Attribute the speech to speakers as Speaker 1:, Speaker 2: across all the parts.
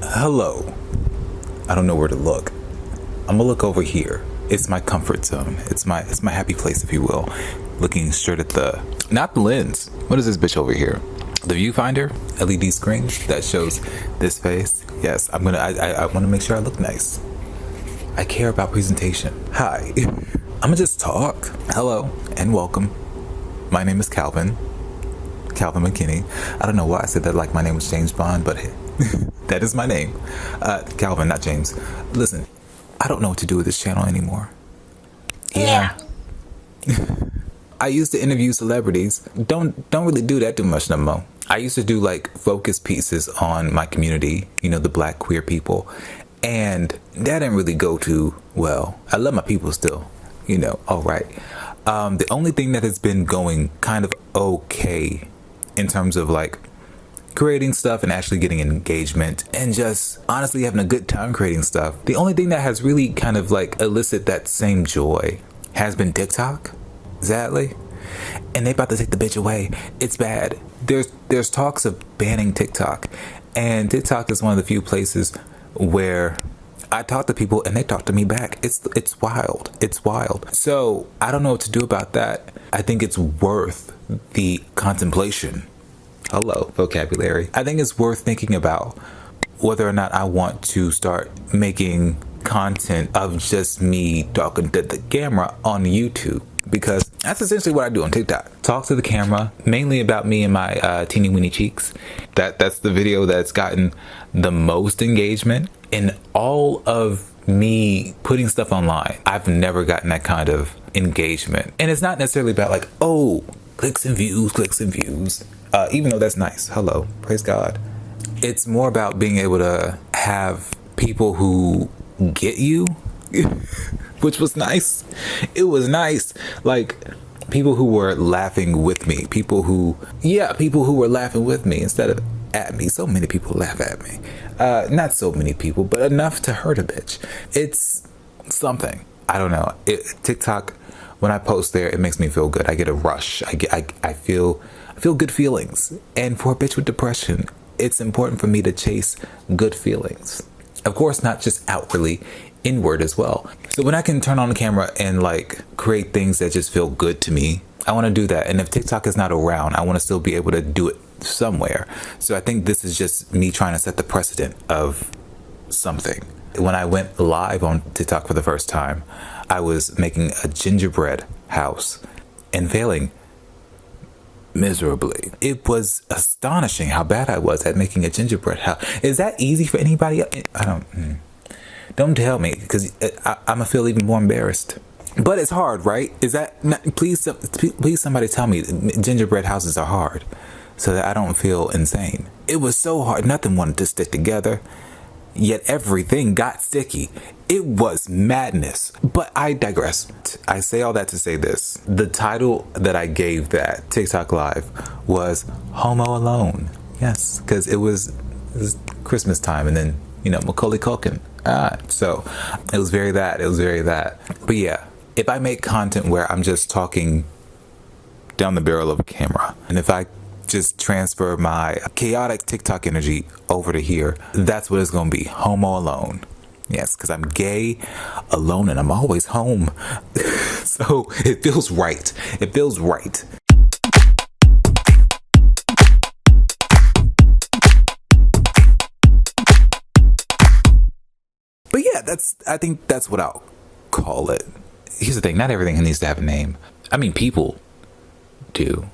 Speaker 1: Hello. I don't know where to look. I'm gonna look over here. It's my comfort zone. It's my happy place, if you will. Looking straight at the not the lens. What is this bitch over here? The viewfinder LED screen that shows this face. Yes, I want to make sure I look nice. I care about presentation. Hi. I'ma just talk. Hello and welcome. My name is Calvin. Calvin McKinney. I don't know why I said that like my name was James Bond, but that is my name. Calvin, not James. Listen, I don't know what to do with this channel anymore. Yeah. I used to interview celebrities. Don't really do that too much no more. I used to do like focus pieces on my community, the black queer people. And that didn't really go too well. I love my people still, all right. The only thing that has been going kind of okay in terms of like creating stuff and actually getting engagement and just honestly having a good time creating stuff. The only thing that has really kind of like elicit that same joy has been TikTok, sadly. And they about to take the bitch away. It's bad. There's talks of banning TikTok, and TikTok is one of the few places where I talk to people and they talk to me back. It's wild. It's wild. So I don't know what to do about that. I think it's worth the contemplation. Hello, vocabulary. I think it's worth thinking about whether or not I want to start making content of just me talking to the camera on YouTube, because that's essentially what I do on TikTok. Talk to the camera, mainly about me and my teeny weeny cheeks. That's the video that's gotten the most engagement in all of me putting stuff online. I've never gotten that kind of engagement. And it's not necessarily about like, oh, clicks and views. Even though that's nice. Hello, praise God. It's more about being able to have people who get you, which was nice. It was nice. Like people who were laughing with me, people who were laughing with me instead of at me. So many people laugh at me. Not so many people, but enough to hurt a bitch. It's something. I don't know. TikTok, when I post there, it makes me feel good. I get a rush. I feel good feelings. And for a bitch with depression, it's important for me to chase good feelings. Of course, not just outwardly, inward as well. So when I can turn on the camera and like create things that just feel good to me, I want to do that. And if TikTok is not around, I want to still be able to do it somewhere. So I think this is just me trying to set the precedent of something. When I went live on TikTok for the first time, I was making a gingerbread house and failing miserably. It was astonishing how bad I was at making a gingerbread house. Is that easy for anybody? Don't tell me, because I'm gonna feel even more embarrassed. But it's hard, right? Is that not, please somebody tell me gingerbread houses are hard so that I don't feel insane. It was so hard. Nothing wanted to stick together, yet everything got sticky. It was madness. But I digress. I say all that to say this. The title that I gave that TikTok live was Homo Alone. Yes, because it was Christmas time, and then Macaulay Culkin. So it was very that. But yeah, if I make content where I'm just talking down the barrel of a camera, and if I just transfer my chaotic TikTok energy over to here, that's what it's gonna be. Homo Alone. Yes, because I'm gay, alone, and I'm always home. So it feels right. It feels right. But yeah, I think that's what I'll call it. Here's the thing, not everything needs to have a name. I mean, people do.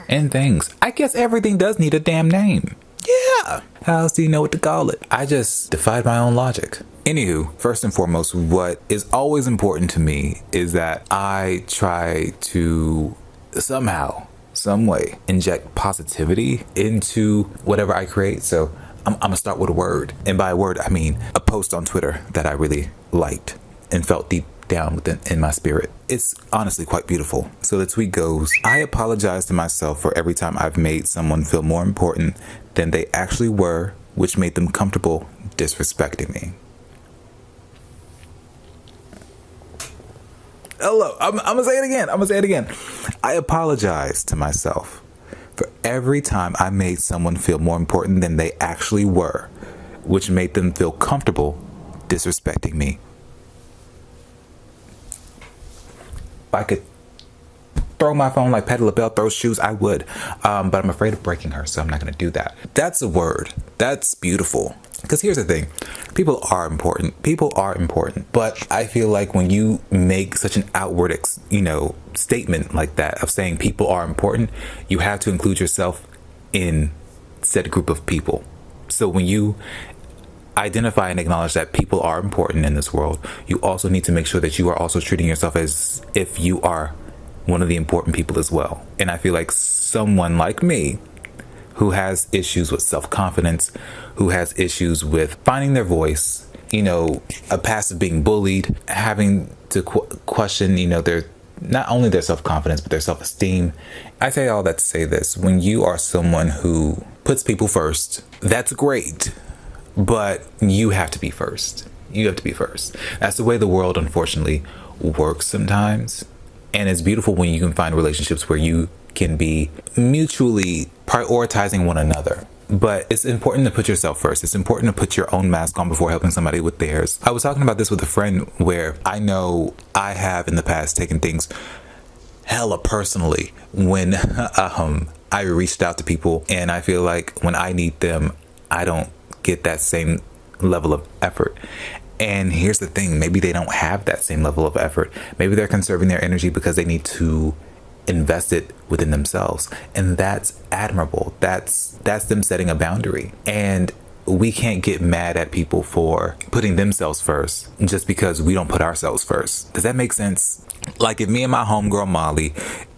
Speaker 1: And things. I guess everything does need a damn name. Yeah. How else do you know what to call it? I just defied my own logic. Anywho, first and foremost, what is always important to me is that I try to somehow, some way, inject positivity into whatever I create. So I'm gonna start with a word. And by a word, I mean a post on Twitter that I really liked and felt deep down within in my spirit. It's honestly quite beautiful. So the tweet goes, I apologize to myself for every time I've made someone feel more important than they actually were, which made them comfortable disrespecting me. Hello, I'm gonna say it again. I apologize to myself for every time I made someone feel more important than they actually were, which made them feel comfortable disrespecting me. If I could throw my phone like Patti LaBelle throws shoes, I would. But I'm afraid of breaking her, so I'm not going to do that. That's a word. That's beautiful. Because here's the thing. People are important. People are important. But I feel like when you make such an outward, statement like that of saying people are important, you have to include yourself in said group of people. So when you identify and acknowledge that people are important in this world, you also need to make sure that you are also treating yourself as if you are one of the important people as well. And I feel like someone like me who has issues with self-confidence, who has issues with finding their voice, a past of being bullied, having to question, their not only their self-confidence, but their self-esteem. I say all that to say this. When you are someone who puts people first, that's great. But you have to be first. You have to be first. That's the way the world, unfortunately, works sometimes. And it's beautiful when you can find relationships where you can be mutually prioritizing one another. But it's important to put yourself first. It's important to put your own mask on before helping somebody with theirs. I was talking about this with a friend where I know I have in the past taken things hella personally when I reached out to people, and I feel like when I need them, I don't get that same level of effort. And here's the thing, maybe they don't have that same level of effort. Maybe they're conserving their energy because they need to invest it within themselves. And that's admirable. That's them setting a boundary. And we can't get mad at people for putting themselves first just because we don't put ourselves first. Does that make sense? Like if me and my homegirl Molly,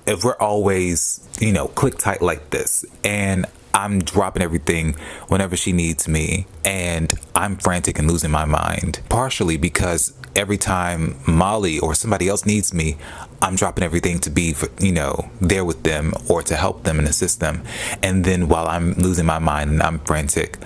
Speaker 1: if we're always, click tight like this, and I'm dropping everything whenever she needs me, and I'm frantic and losing my mind, partially because every time Molly or somebody else needs me, I'm dropping everything to be, there with them or to help them and assist them. And then while I'm losing my mind and I'm frantic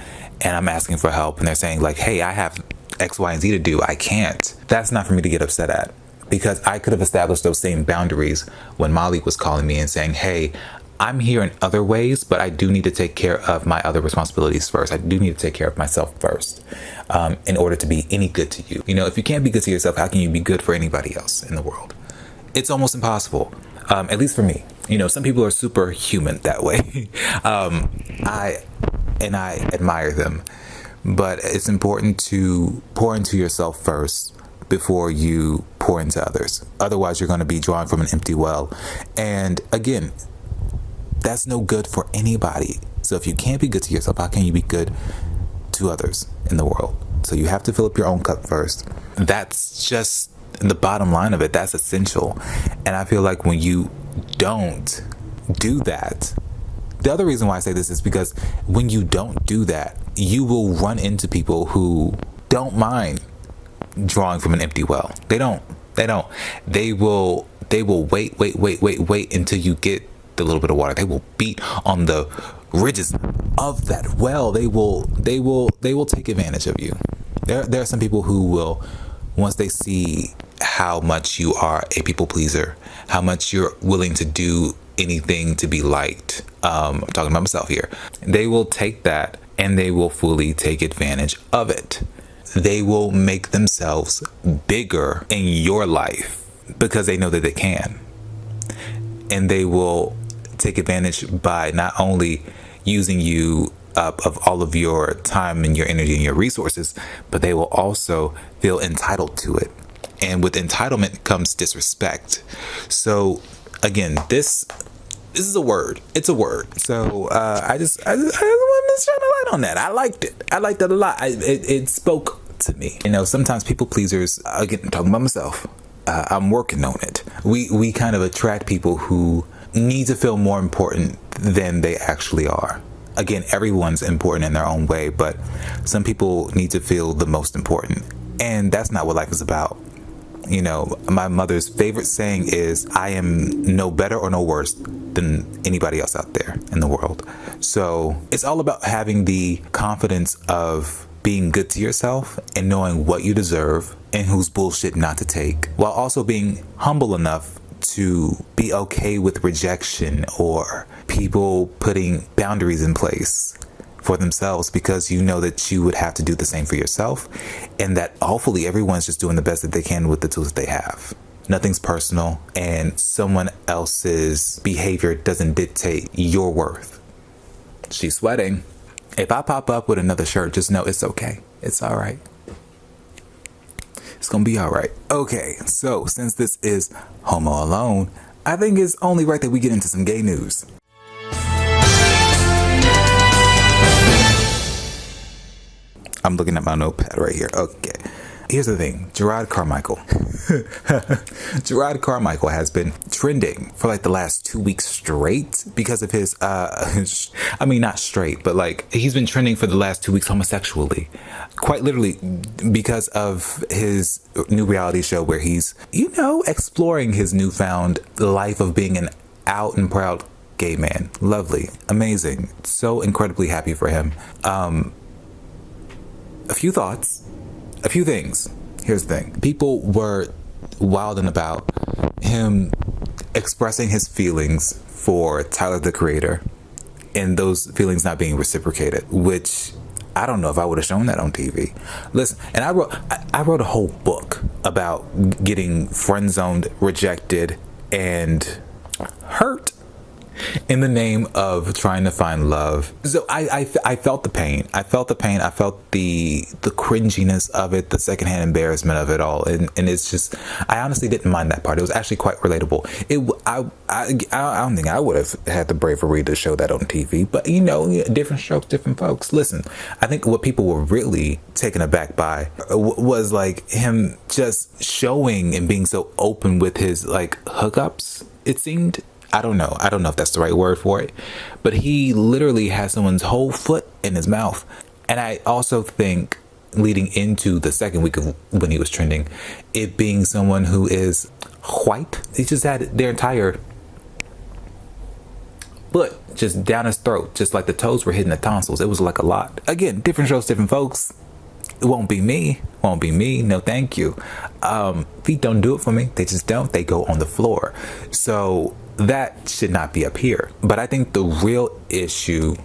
Speaker 1: and I'm asking for help and they're saying like, hey, I have X, Y, and Z to do, I can't. That's not for me to get upset at, because I could have established those same boundaries when Molly was calling me and saying, hey, I'm here in other ways, but I do need to take care of my other responsibilities first. I do need to take care of myself first in order to be any good to you. If you can't be good to yourself, how can you be good for anybody else in the world? It's almost impossible, at least for me. Some people are superhuman that way. I admire them, but it's important to pour into yourself first before you pour into others. Otherwise, you're going to be drawing from an empty well. And again, that's no good for anybody. So if you can't be good to yourself, how can you be good to others in the world? So you have to fill up your own cup first. That's just the bottom line of it. That's essential. And I feel like when you don't do that, the other reason why I say this is because when you don't do that, you will run into people who don't mind drawing from an empty well. They don't. They will wait until you get the little bit of water. They will beat on the ridges of that well. They will take advantage of you. There are some people who will, once they see how much you are a people pleaser, how much you're willing to do anything to be liked, I'm talking about myself here, they will take that and they will fully take advantage of it. They will make themselves bigger in your life because they know that they can. And they will take advantage by not only using you up of all of your time and your energy and your resources, but they will also feel entitled to it. And with entitlement comes disrespect. So again, this is a word. It's a word. So I just wanted to shine a light on that. I liked it. I liked it a lot. It spoke to me. Sometimes people pleasers, again, I'm talking about myself, I'm working on it. We kind of attract people who need to feel more important than they actually are. Again, everyone's important in their own way, but some people need to feel the most important. And that's not what life is about. My mother's favorite saying is, I am no better or no worse than anybody else out there in the world. So it's all about having the confidence of being good to yourself and knowing what you deserve and whose bullshit not to take, while also being humble enough to be okay with rejection or people putting boundaries in place for themselves, because you know that you would have to do the same for yourself, and that hopefully everyone's just doing the best that they can with the tools that they have. Nothing's personal, and someone else's behavior doesn't dictate your worth. She's sweating. If I pop up with another shirt, just know it's okay. It's all right. It's gonna be all right. Okay, so since this is Homo Alone, I think it's only right that we get into some gay news. I'm looking at my notepad right here. Okay. Here's the thing. Jerrod Carmichael. Jerrod Carmichael has been trending for like the last 2 weeks straight because of his, I mean, not straight, but like he's been trending for the last 2 weeks homosexually. Quite literally because of his new reality show where he's, exploring his newfound life of being an out and proud gay man. Lovely. Amazing. So incredibly happy for him. A few thoughts. A few things. Here's the thing. People were wilding about him expressing his feelings for Tyler, the Creator, and those feelings not being reciprocated, which I don't know if I would have shown that on TV. Listen, and I wrote a whole book about getting friend zoned, rejected, and hurt in the name of trying to find love. So I felt the pain. I felt the pain. I felt the cringiness of it, the secondhand embarrassment of it all. And it's just, I honestly didn't mind that part. It was actually quite relatable. I don't think I would have had the bravery to show that on TV, but different strokes, different folks. Listen, I think what people were really taken aback by was like him just showing and being so open with his like hookups, it seemed. I don't know if that's the right word for it, but he literally has someone's whole foot in his mouth. And I also think leading into the second week of when he was trending, it being someone who is white, he just had their entire foot just down his throat, just like the toes were hitting the tonsils. It was like a lot. Again, different shows, different folks. It won't be me. No, thank you. Feet don't do it for me. They just don't. They go on the floor. So that should not be up here. But I think the real issue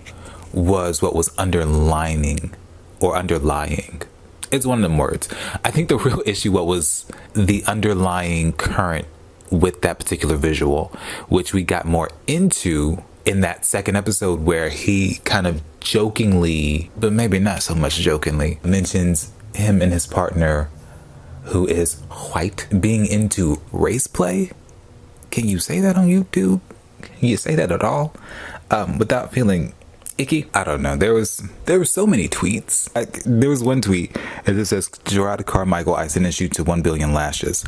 Speaker 1: was what was underlying. It's one of them words. I think the real issue, what was the underlying current with that particular visual, which we got more into in that second episode where he kind of jokingly, but maybe not so much jokingly, mentions him and his partner, who is white, being into race play. Can you say that on YouTube? Can you say that at all? Without feeling icky? I don't know. There were so many tweets. There was one tweet that says, Jerrod Carmichael, I sentence you to 1 billion lashes.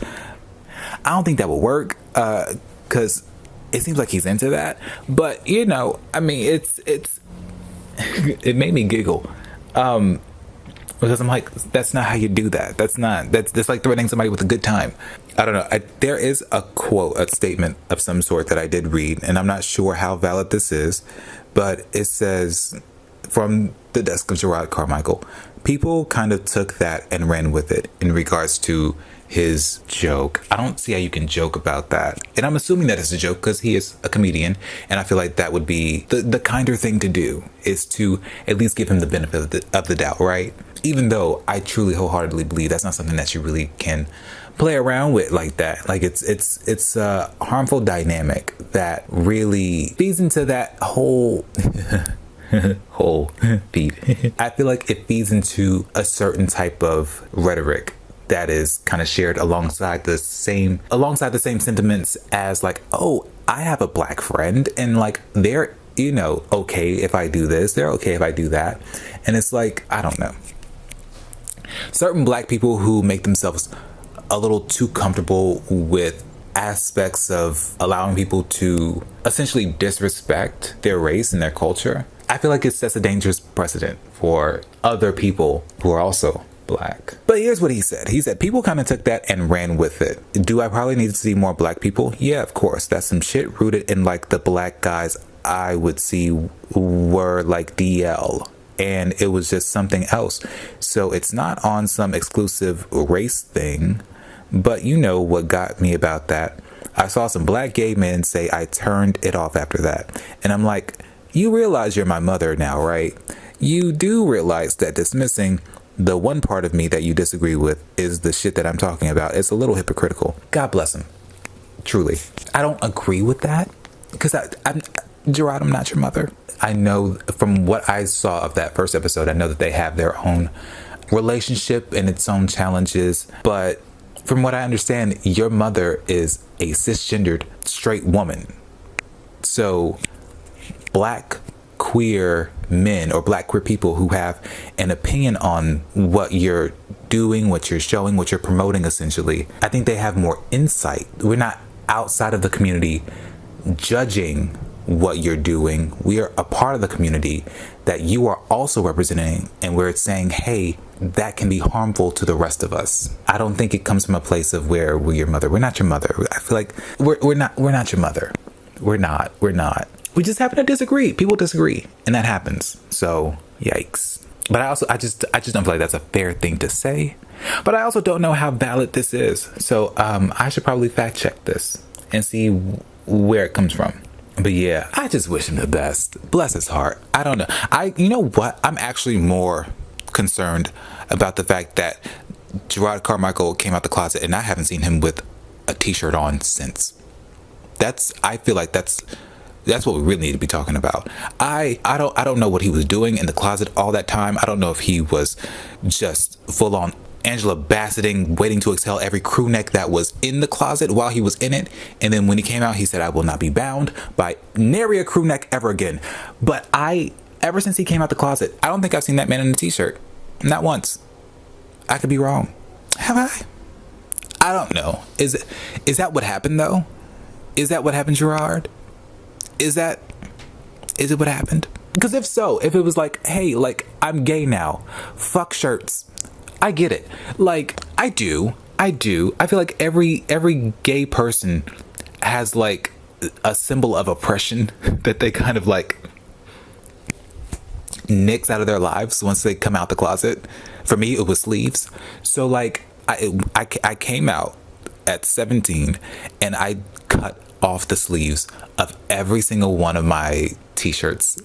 Speaker 1: I don't think that would work, because it seems like he's into that. But, I mean, it's it made me giggle. Because I'm like, that's not how you do that. That's like threatening somebody with a good time. I don't know. There is a quote, a statement of some sort that I did read, and I'm not sure how valid this is, but it says, from the desk of Jerrod Carmichael, people kind of took that and ran with it in regards to his joke. I don't see how you can joke about that. And I'm assuming that it's a joke because he is a comedian. And I feel like that would be the kinder thing to do, is to at least give him the benefit of the doubt, right? Even though I truly wholeheartedly believe that's not something that you really can play around with like that. Like it's a harmful dynamic that really feeds into that whole feed. I feel like it feeds into a certain type of rhetoric that is kind of shared alongside the same sentiments as like, oh, I have a black friend and like they're, okay if I do this, they're okay if I do that. And it's like, I don't know. Certain black people who make themselves a little too comfortable with aspects of allowing people to essentially disrespect their race and their culture, I feel like it sets a dangerous precedent for other people who are also black. But here's what he said. He said, people kind of took that and ran with it. Do I probably need to see more black people? Yeah, of course. That's some shit rooted in like the black guys I would see were like DL. And it was just something else. So it's not on some exclusive race thing. But you know what got me about that? I saw some black gay men say I turned it off after that. And I'm like, you realize you're my mother now, right? you do realize that dismissing the one part of me that you disagree with is the shit that I'm talking about. It's a little hypocritical. God bless him. Truly. I don't agree with that because Gerard, I'm not your mother. I know from what I saw of that first episode, I know that they have their own relationship and its own challenges. But from what I understand, your mother is a cisgendered straight woman. So black queer men or black queer people who have an opinion on what you're doing, what you're showing, what you're promoting, essentially, I think they have more insight. We're not outside of the community judging what you're doing. We are a part of the community that you are also representing, and we're saying, hey, that can be harmful to the rest of us. I don't think it comes from a place of where we're your mother. We're not your mother. I feel like we're not your mother. We're not. We just happen to disagree. People disagree, and that happens. So yikes. But I just don't feel like that's a fair thing to say. But I also don't know how valid this is. So I should probably fact check this and see where it comes from. But yeah, I just wish him the best. Bless his heart. I don't know. You know what? I'm actually more concerned about the fact that Jerrod Carmichael came out the closet and I haven't seen him with a t-shirt on since. I feel like that's what we really need to be talking about. I don't know what he was doing in the closet all that time. I don't know if he was just full on Angela Bassetting, waiting to exhale every crew neck that was in the closet while he was in it. And then when he came out, he said, I will not be bound by nary a crew neck ever again. But ever since he came out the closet, I don't think I've seen that man in a t-shirt. Not once. I could be wrong. Have I? I don't know. Is that what happened though? Is that what happened, Gerard? Is it what happened? Because if so, if it was like, hey, like, I'm gay now, fuck shirts, I get it. Like, I do. I feel like every gay person has like a symbol of oppression that they kind of like nix out of their lives once they come out the closet. For me, it was sleeves. So like I came out at 17 and I cut off the sleeves of every single one of my t-shirts.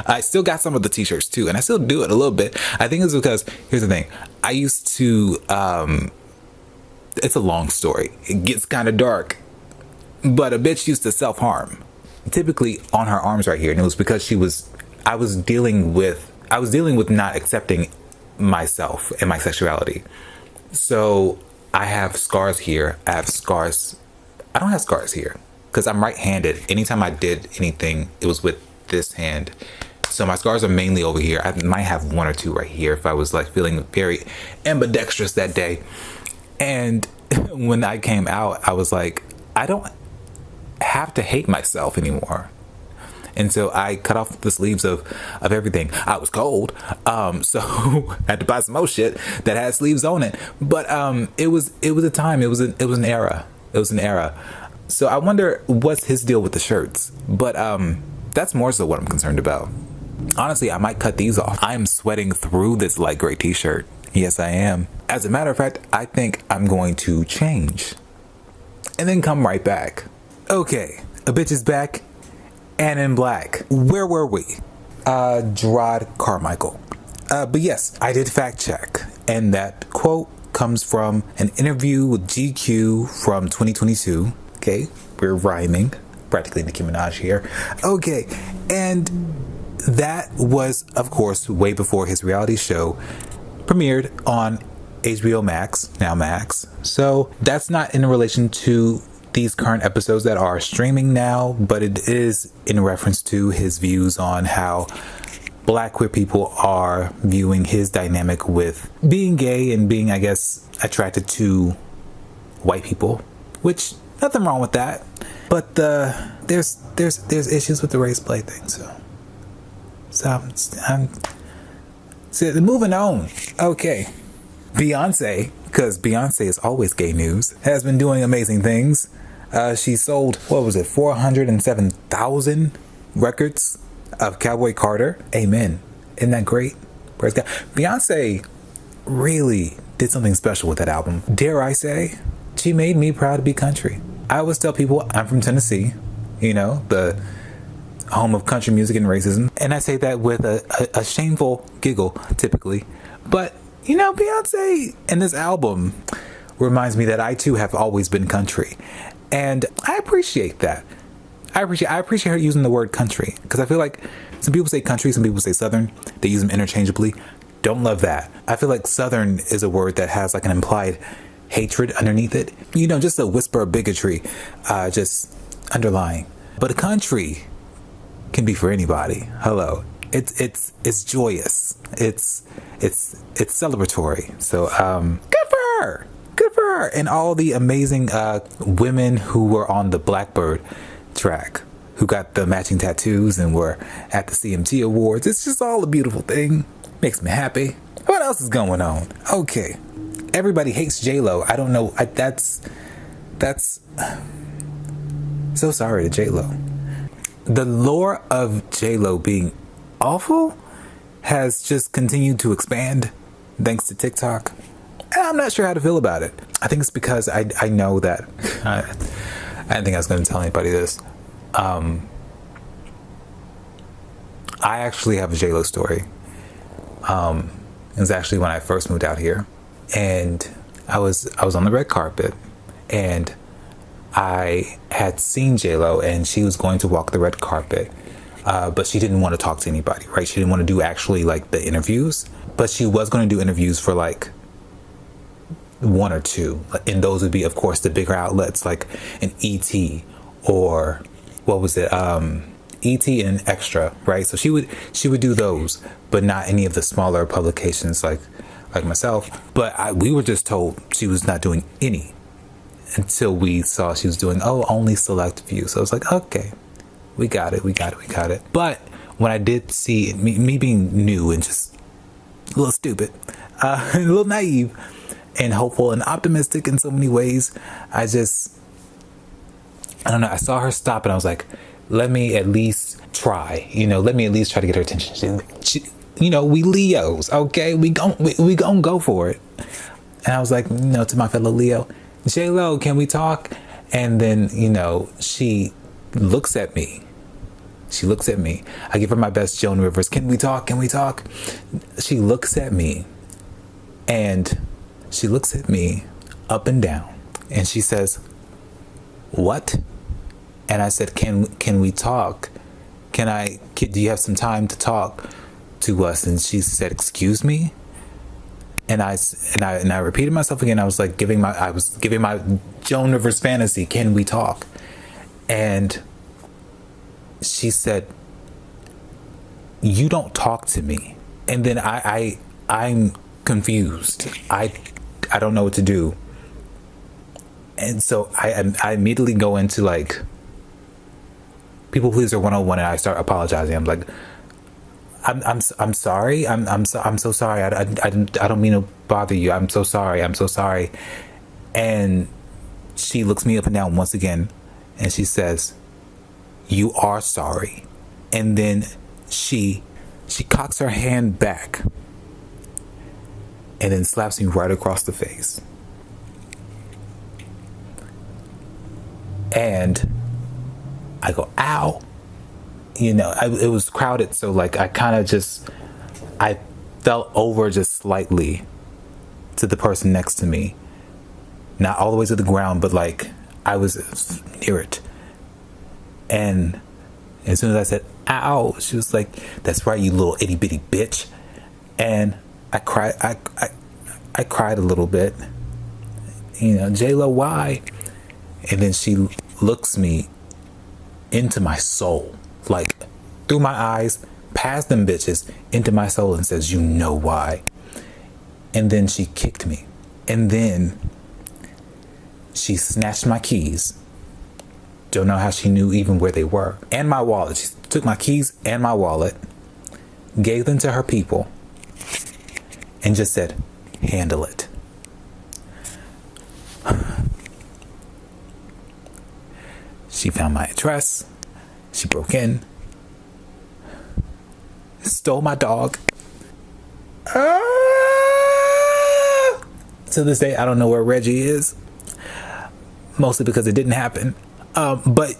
Speaker 1: I still got some of the t-shirts too, and I still do it a little bit. I think it's because, here's the thing, I used to it's a long story, it gets kind of dark, but a bitch used to self-harm, typically on her arms right here, and it was because I was dealing with not accepting myself and my sexuality. So I have scars here. I don't have scars here because I'm right-handed. Anytime I did anything, it was with this hand. So my scars are mainly over here. I might have one or two right here if I was like feeling very ambidextrous that day. And when I came out, I was like, I don't have to hate myself anymore. And so I cut off the sleeves of everything. I was cold, so I had to buy some more shit that had sleeves on it. But it was a time. It was an era. It was an era. So I wonder what's his deal with the shirts. But that's more so what I'm concerned about. Honestly, I might cut these off. I am sweating through this light gray t-shirt. Yes, I am. As a matter of fact, I think I'm going to change and then come right back. Okay, a bitch is back and in black. Where were we? Jerrod Carmichael. But yes, I did fact check, and that quote comes from an interview with GQ from 2022. Okay, we're rhyming. Practically Nicki Minaj here. Okay, and that was, of course, way before his reality show premiered on HBO Max, now Max. So that's not in relation to these current episodes that are streaming now, but it is in reference to his views on how black queer people are viewing his dynamic with being gay and being, I guess, attracted to white people, which nothing wrong with that. But there's issues with the race play thing, so I'm moving on. Okay, Beyonce, because Beyonce is always gay news, has been doing amazing things. She sold, 407,000 records of Cowboy Carter. Amen. Isn't that great? Praise God. Beyonce really did something special with that album. Dare I say, she made me proud to be country. I always tell people I'm from Tennessee, the home of country music and racism. And I say that with a shameful giggle, typically. But, you know, Beyonce and this album reminds me that I too have always been country. And I appreciate that. I appreciate her using the word country, because I feel like some people say country, some people say southern. They use them interchangeably. Don't love that. I feel like southern is a word that has like an implied hatred underneath it. You know, just a whisper of bigotry, just underlying. But a country can be for anybody. Hello. It's joyous. It's celebratory. So good for her. Good for her. And all the amazing women who were on the Blackbird track, who got the matching tattoos and were at the CMT Awards. It's just all a beautiful thing. Makes me happy. What else is going on? Okay. Everybody hates J-Lo. I don't know. That's so sorry to J-Lo. The lore of J-Lo being awful has just continued to expand thanks to TikTok. And I'm not sure how to feel about it. I think it's because I know that I didn't think I was going to tell anybody this. I actually have a J-Lo story. It was actually when I first moved out here, and I was on the red carpet, and I had seen J-Lo, and she was going to walk the red carpet, but she didn't want to talk to anybody, right? She didn't want to do actually like the interviews, but she was going to do interviews for like one or two, and those would be, of course, the bigger outlets like an ET or what was it, ET and Extra, right? So she would do those, but not any of the smaller publications like myself. But we were just told she was not doing any until we saw she was doing only select few. So I was like, okay, we got it. But when I did see me being new and just a little stupid, a little naive and hopeful and optimistic in so many ways, I don't know. I saw her stop and I was like, let me at least try, let me at least try to get her attention. She, we Leos, okay? We gon' go for it. And I was like, to my fellow Leo, J-Lo, can we talk? And then, she looks at me. I give her my best Joan Rivers. Can we talk? She looks at me, and she looks at me up and down, and she says, what? And I said, can we talk? Do you have some time to talk to us? And she said, excuse me? And I repeated myself again. I was like giving my Joan Rivers fantasy. Can we talk? And she said, you don't talk to me. And then I'm confused. I don't know what to do. And so I immediately go into like people pleaser 101, and I start apologizing. I'm like, I'm sorry. I'm so sorry. I don't mean to bother you. I'm so sorry. And she looks me up and down once again, and she says, you are sorry. And then she cocks her hand back and then slaps me right across the face. And I go, ow. It was crowded, so like I fell over just slightly to the person next to me. Not all the way to the ground, but like I was near it. And as soon as I said, ow, she was like, that's right, you little itty bitty bitch. And I cried. I cried a little bit. J-Lo, why? And then she looks me into my soul, like through my eyes, past them bitches, into my soul, and says, you know why? And then she kicked me. And then she snatched my keys. Don't know how she knew even where they were. And my wallet. She took my keys and my wallet, gave them to her people, and just said, handle it. She found my address. She broke in. Stole my dog. To this day, I don't know where Reggie is. Mostly because it didn't happen. But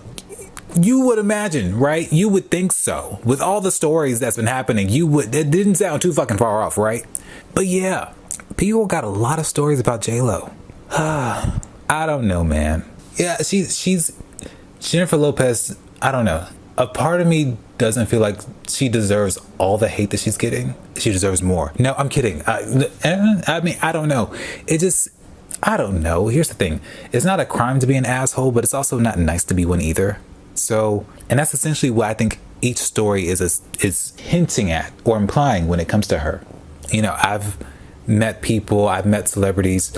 Speaker 1: You would imagine, right? You would think so. With all the stories that's been happening, it didn't sound too fucking far off, right? But yeah, people got a lot of stories about J-Lo. I don't know, man. Yeah, she's Jennifer Lopez. I don't know. A part of me doesn't feel like she deserves all the hate that she's getting. She deserves more. No, I'm kidding. I mean, I don't know. I don't know. Here's the thing. It's not a crime to be an asshole, but it's also not nice to be one either. So, and that's essentially what I think each story is hinting at or implying when it comes to her. You know, I've met people, I've met celebrities,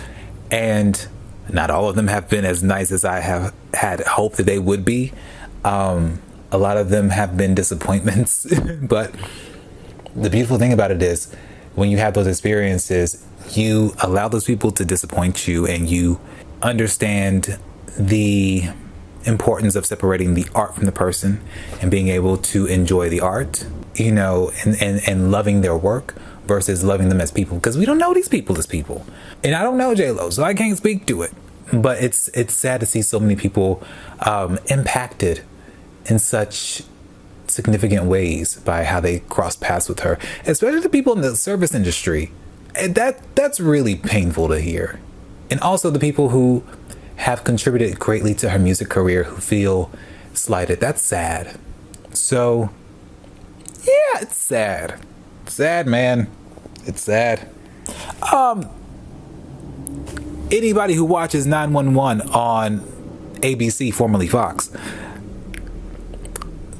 Speaker 1: and not all of them have been as nice as I have had hoped that they would be. A lot of them have been disappointments, but the beautiful thing about it is when you have those experiences, you allow those people to disappoint you, and you understand the importance of separating the art from the person and being able to enjoy the art, you know, and loving their work versus loving them as people, because we don't know these people as people. And I don't know J-Lo, so I can't speak to it. But it's sad to see so many people impacted in such significant ways by how they cross paths with her, especially the people in the service industry. And that's really painful to hear. And also the people who have contributed greatly to her music career who feel slighted. That's sad. So yeah, it's sad. It's sad, man. It's sad. Anybody who watches 911 on ABC, formerly Fox,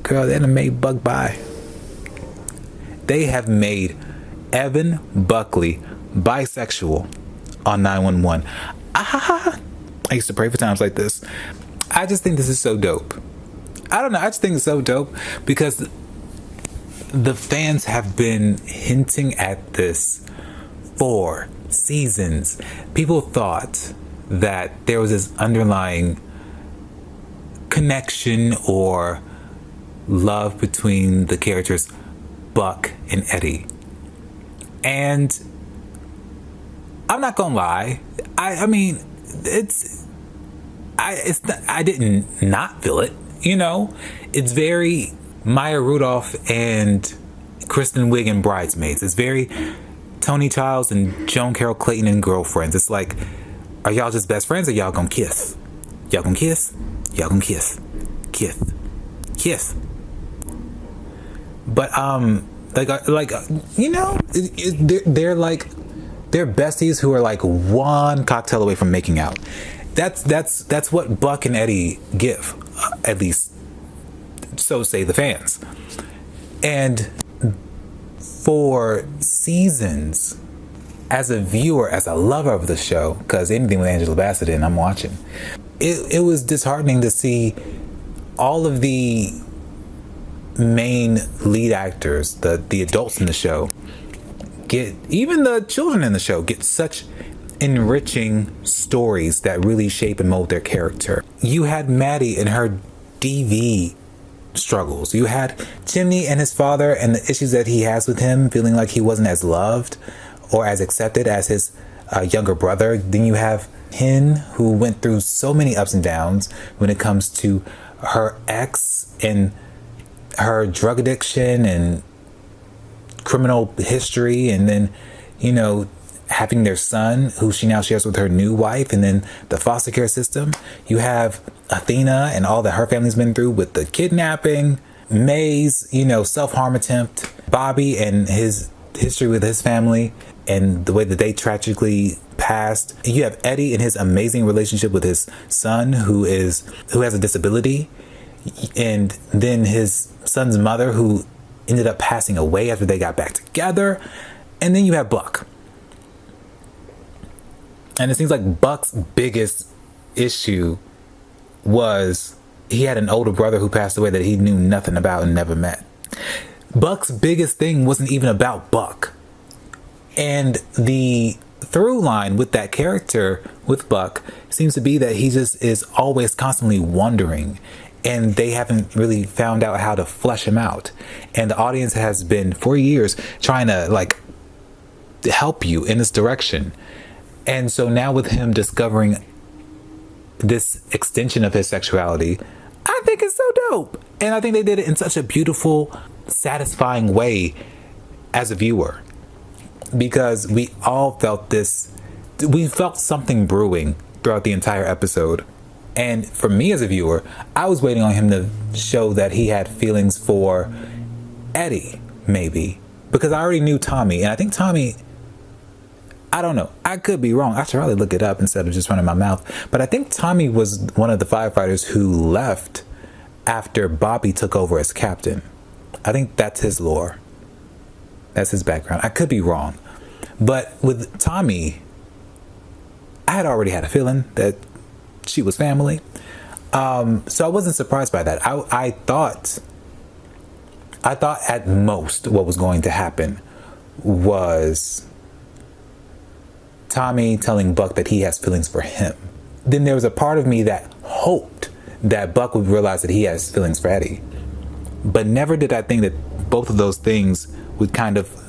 Speaker 1: girl, they done made Buck bi. They have made Evan Buckley bisexual on 911. I used to pray for times like this. I just think this is so dope. I don't know. I just think it's so dope because the fans have been hinting at this for seasons. People thought that there was this underlying connection or love between the characters Buck and Eddie. And I'm not gonna lie. I mean, I didn't not feel it. You know, it's very Maya Rudolph and Kristen Wiig and Bridesmaids. It's very Tony Childs and Joan Carol Clayton and Girlfriends. It's like, are y'all just best friends or y'all gonna kiss? Y'all gonna kiss? Y'all gonna kiss? Kiss. But you know, they're like, they're besties who are like one cocktail away from making out. That's what Buck and Eddie give, at least so say the fans. And for seasons, as a viewer, as a lover of the show, because anything with Angela Bassett in, I'm watching, it was disheartening to see all of the main lead actors, the adults in the show, get, even the children in the show, get such enriching stories that really shape and mold their character. You had Maddie and her DV struggles. You had Chimney and his father and the issues that he has with him, feeling like he wasn't as loved or as accepted as his younger brother. Then you have Hen, who went through so many ups and downs when it comes to her ex and her drug addiction and criminal history, and then, you know, having their son who she now shares with her new wife, and then the foster care system. You have Athena and all that her family's been through with the kidnapping, May's, you know, self-harm attempt, Bobby and his history with his family and the way that they tragically passed. You have Eddie and his amazing relationship with his son who has a disability, and then his son's mother who ended up passing away after they got back together. And then you have Buck. And it seems like Buck's biggest issue was he had an older brother who passed away that he knew nothing about and never met. Buck's biggest thing wasn't even about Buck. And the through line with that character, with Buck, seems to be that he just is always constantly wondering, and they haven't really found out how to flesh him out. And the audience has been for years trying to like help you in this direction. And so now with him discovering this extension of his sexuality, I think it's so dope. And I think they did it in such a beautiful, satisfying way as a viewer. Because we all felt this, we felt something brewing throughout the entire episode. And for me as a viewer, I was waiting on him to show that he had feelings for Eddie, maybe. Because I already knew Tommy. And I think Tommy, I don't know, I could be wrong. I should probably look it up instead of just running my mouth. But I think Tommy was one of the firefighters who left after Bobby took over as captain. I think that's his lore. That's his background. I could be wrong. But with Tommy, I had already had a feeling that she was family. So I wasn't surprised by that. I thought at most what was going to happen was Tommy telling Buck that he has feelings for him. Then there was a part of me that hoped that Buck would realize that he has feelings for Eddie. But never did I think that both of those things would kind of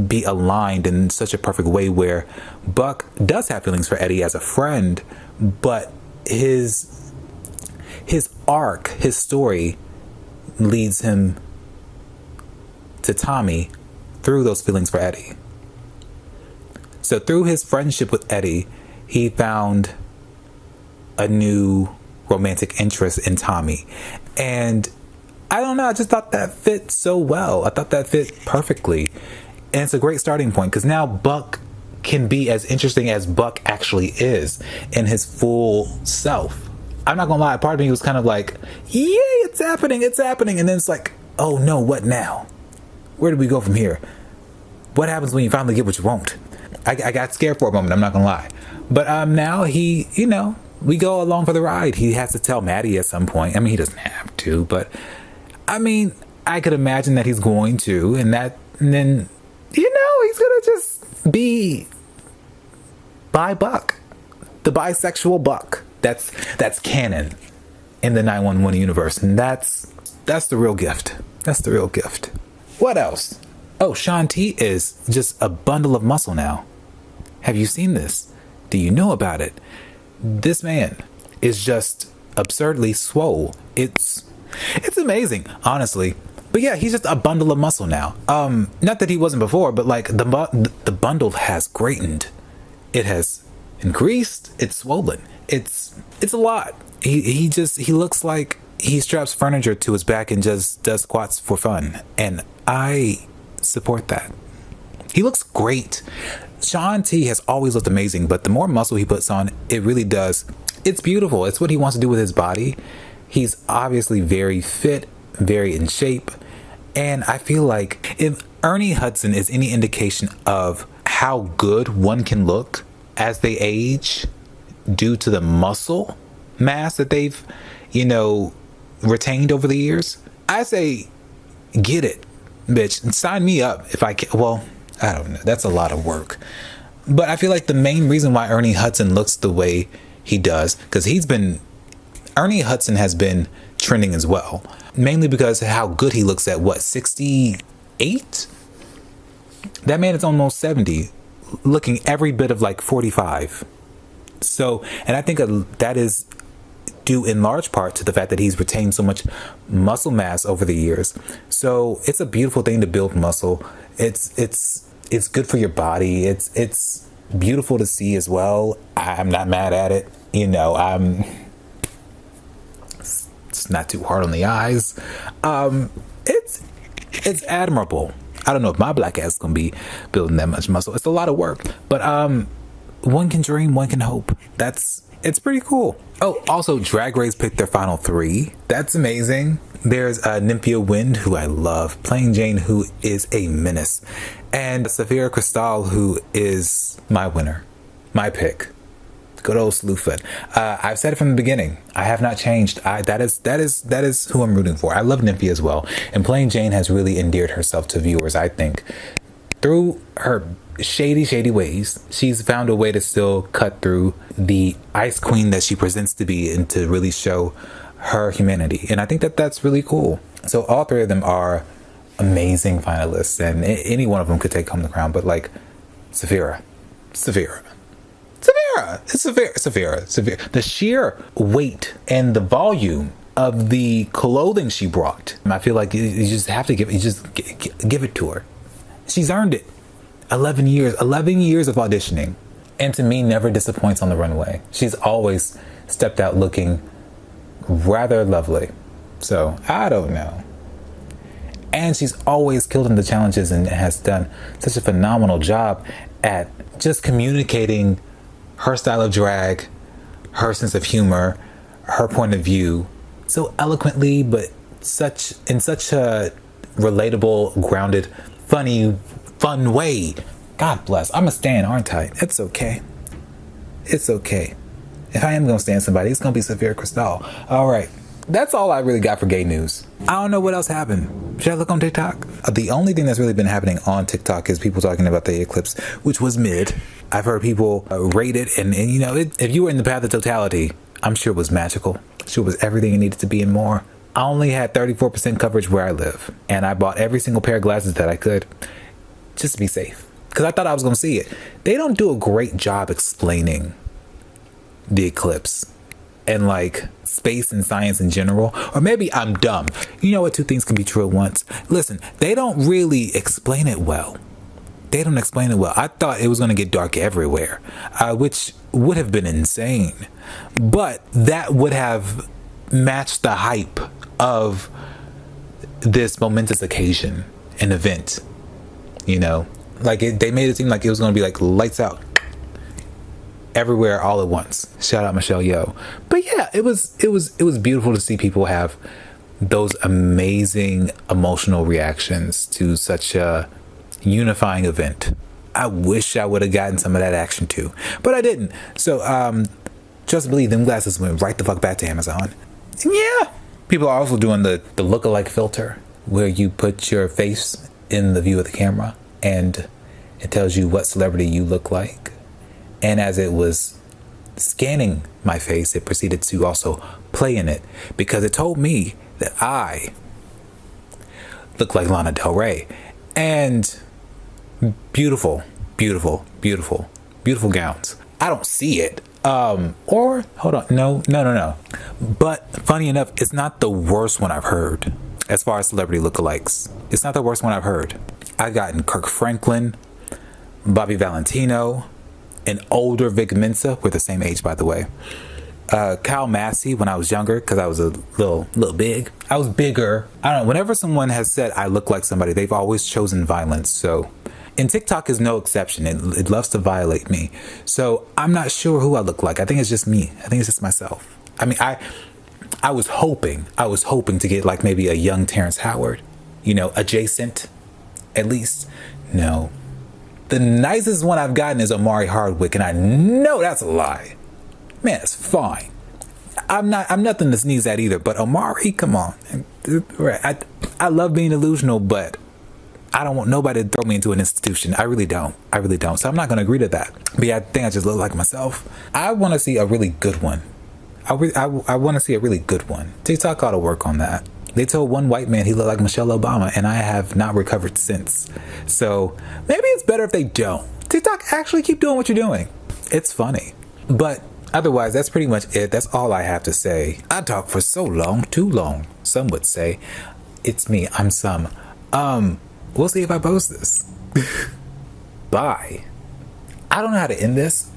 Speaker 1: be aligned in such a perfect way where Buck does have feelings for Eddie as a friend, but his arc, his story leads him to Tommy through those feelings for Eddie. So through his friendship with Eddie, he found a new romantic interest in Tommy. And I don't know, I just thought that fit so well. I thought that fit perfectly. And it's a great starting point because now Buck can be as interesting as Buck actually is in his full self. I'm not gonna lie, part of me was kind of like, yay, it's happening. And then it's like, oh no, what now? Where do we go from here? What happens when you finally get what you want? I got scared for a moment, I'm not gonna lie. But now he, we go along for the ride. He has to tell Maddie at some point. I mean, he doesn't have to, but I mean, I could imagine that he's going to, and then he's gonna just be bi Buck, the bisexual Buck. That's canon in the 911 universe, and that's the real gift. That's the real gift. What else? Oh, Shaun T is just a bundle of muscle now. Have you seen this? Do you know about it? This man is just absurdly swole. It's amazing, honestly. But yeah, he's just a bundle of muscle now. Not that he wasn't before, but like the bundle has greatened. It has increased. It's swollen. It's a lot. He looks like he straps furniture to his back and just does squats for fun. And I support that. He looks great. Shaun T has always looked amazing, but the more muscle he puts on, it really does. It's beautiful. It's what he wants to do with his body. He's obviously very fit, very in shape. And I feel like if Ernie Hudson is any indication of how good one can look as they age due to the muscle mass that they've, retained over the years, I say, get it, bitch. Sign me up if I can. Well, I don't know. That's a lot of work. But I feel like the main reason why Ernie Hudson looks the way he does, because Ernie Hudson has been trending as well. Mainly because of how good he looks at, 68? That man is almost 70, looking every bit of like 45. So, and I think that is due in large part to the fact that he's retained so much muscle mass over the years. So it's a beautiful thing to build muscle. It's good for your body. It's beautiful to see as well. I'm not mad at it. It's not too hard on the eyes. It's admirable. I don't know if my black ass is gonna be building that much muscle. It's a lot of work, but one can dream, one can hope. It's pretty cool. Oh, also Drag Race picked their final 3. That's amazing. There's Nymphia Wind, who I love, playing Jane, who is a menace, and Safira Cristal, who is my winner, my pick. Good old Slewfoot. I've said it from the beginning. I have not changed. That is who I'm rooting for. I love Nymphia as well, and playing Jane has really endeared herself to viewers. I think through her shady ways, she's found a way to still cut through the ice queen that she presents to be, and to really show her humanity. And I think that's really cool. So all 3 of them are amazing finalists, and any one of them could take home the crown. But like Safira. It's Safira. The sheer weight and the volume of the clothing she brought. And I feel like you just have to give it to her. She's earned it. 11 years of auditioning. And to me, never disappoints on the runway. She's always stepped out looking rather lovely. So, I don't know. And she's always killed in the challenges and has done such a phenomenal job at just communicating her style of drag, her sense of humor, her point of view so eloquently, but in such a relatable, grounded, funny, fun way. God bless. I'm a stan, aren't I? It's okay. It's okay. If I am going to stan somebody, it's going to be Safira Cristal. All right. That's all I really got for gay news. I don't know what else happened. Should I look on TikTok? The only thing that's really been happening on TikTok is people talking about the eclipse, which was mid. I've heard people rate it, and you know, if you were in the path of totality, I'm sure it was magical. I'm sure it was everything it needed to be and more. I only had 34% coverage where I live, and I bought every single pair of glasses that I could just to be safe, because I thought I was going to see it. They don't do a great job explaining the eclipse and like space and science in general. Or maybe I'm dumb. You know what? Two things can be true at once. Listen, they don't really explain it well. They don't explain it well. I thought it was going to get dark everywhere, which would have been insane. But that would have matched the hype of this momentous occasion, an event. You know, like they made it seem like it was going to be like lights out everywhere all at once. Shout out Michelle Yeoh. But yeah, it was beautiful to see people have those amazing emotional reactions to such a unifying event. I wish I would have gotten some of that action too, but I didn't. So just believe them glasses went right the fuck back to Amazon. And yeah, people are also doing the lookalike filter, where you put your face in the view of the camera and it tells you what celebrity you look like. And as it was scanning my face, it proceeded to also play in it, because it told me that I look like Lana Del Rey. And beautiful, beautiful, beautiful, beautiful gowns. I don't see it. Or hold on. No. But funny enough, it's not the worst one I've heard as far as celebrity lookalikes. It's not the worst one I've heard. I've gotten Kirk Franklin, Bobby Valentino, an older Vic Mensa. We're the same age, by the way. Kyle Massey when I was younger, because I was a little big. I was bigger. I don't know. Whenever someone has said I look like somebody, they've always chosen violence. So, and TikTok is no exception. It loves to violate me. So I'm not sure who I look like. I think it's just me. I think it's just myself. I mean, I was hoping to get like maybe a young Terrence Howard, you know, adjacent, at least. No. The nicest one I've gotten is Omari Hardwick, and I know that's a lie. Man, it's fine. I'm nothing to sneeze at either, but Omari, come on. I love being delusional, but I don't want nobody to throw me into an institution. I really don't. So I'm not going to agree to that. But yeah, I think I just look like myself. I want to see a really good one. I want to see a really good one. TikTok ought to work on that. They told one white man he looked like Michelle Obama, and I have not recovered since. So maybe it's better if they don't. TikTok, actually keep doing what you're doing. It's funny. But otherwise, that's pretty much it. That's all I have to say. I talked for so long, too long, some would say. It's me. I'm some. We'll see if I post this. Bye. I don't know how to end this,